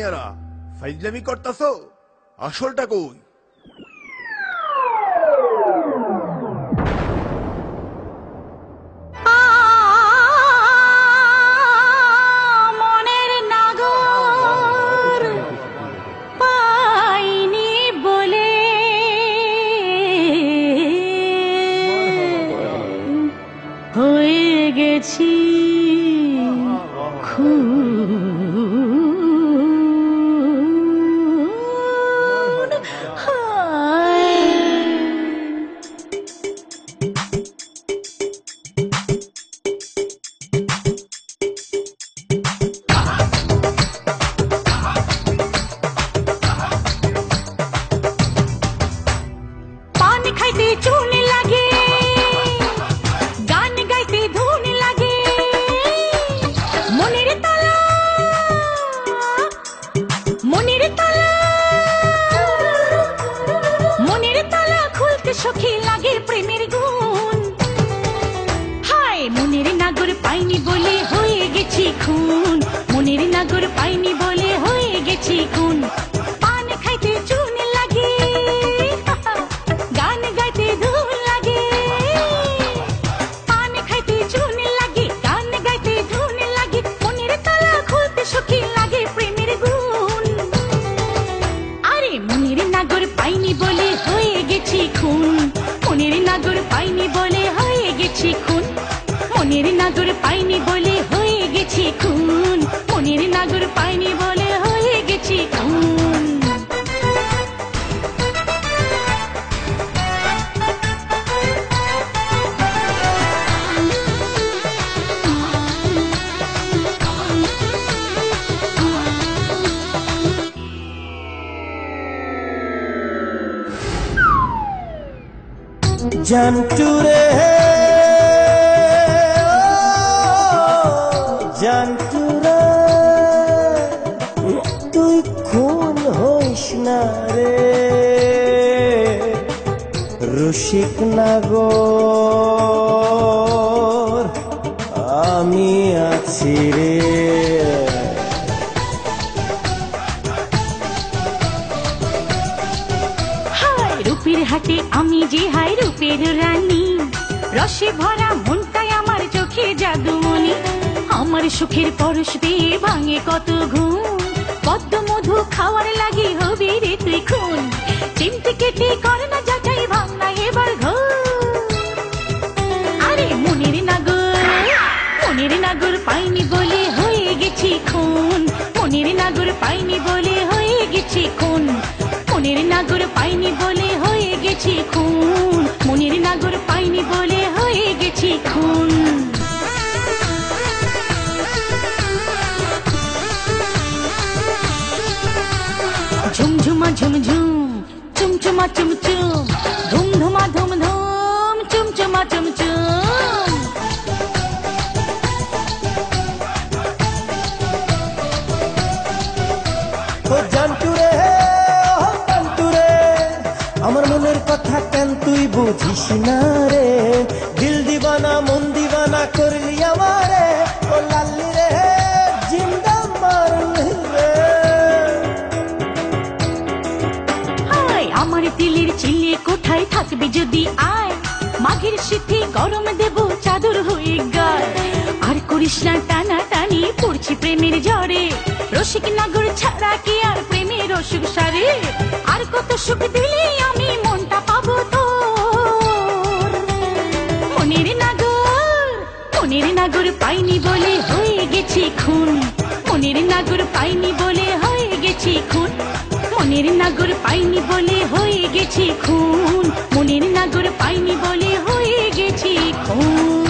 মাইয়ারা ফাইজলামি করতাছো, আসলটা কই? মনের নাগর পাইনি বলে হয়ে গেছি সখী লাগে প্রেমের গুণ। হায় মনের নাগর পাইনি বলে হয়ে গেছি খুন, মনের নাগর পাইনি বলে হয়ে গেছি খুন। পান খাইতে চুন লাগে, গান গাইতে ধুন লাগে। পান খাইতে চুন লাগে, গান গাইতে ধুন লাগে। মনের তালা খুলতে সখী লাগে প্রেমের গুণ। আরে মনের নাগর পাইনি বলে হয়ে গেছি খুন, মনের নাগর পাইনি বলে হয়ে গেছি খুন। মনের নাগর পাইনি বলে হয়ে গেছি খুন, মনের নাগর পাইনি বলে হয়ে গেছি খুন। জানটুরে জানটুরে তুই খুন হইস না রে, রসিক নাগর আমি আছি রে। রূপের হাটে আমি যে হাই রূপের রানী, রসে ভরা মনটাই আমার চোখে জাদুমণি। আমার সুখের পরশ পেয়ে ভাঙে কত ঘুম, পদ্ম মধু খাওয়ার লাগি হবি রে তুই খুন। চিমটি কেটে কর না যাচাই ভাঙনা এবার ঘোর। আরে মনের নাগর পাইনি বলে হয়ে গেছি খুন, মনের নাগর পাইনি বলে হয়ে গেছি খুন। মনের নাগর পাইনি বলে হয়ে গেছি খুন, মনের নাগর পাইনি বলে হয়ে গেছি খুন। ঝুমঝুমা ঝুমঝুম, চুমচুমা চুমচুম, ধুমধুমা ধুমধুম, চুমচুমা চুমচুম। জানটুরে জানটুরে আমার মনের কথা কেন তুই বুঝিস না রে, দিল দিবানা মন দিবানা করলি আমারে। ও লাল্লি রে জিন্দা মারলি রে। হায় আমার দিলের চিলে কোথায় থাকবি যদি আয়, মাঘের শীতে গরম দেব চাদর হয়ে গায়। আর করিস না টানা টানি পড়ছি প্রেমের ঝড়ে, রসিক নাগর ছাড়া কি আর প্রেমের অসুখ সারে। আর কত সুখ দিলে আমি মনটা পাবো তোর। মনের নাগর পাইনি বলে হয়ে গেছি খুন, মনের নাগর পাইনি বলে হয়ে গেছি খুন। মনের নাগর পাইনি বলে হয়ে গেছি খুন, মনের নাগর পাইনি বলে হয়ে গেছি খুন।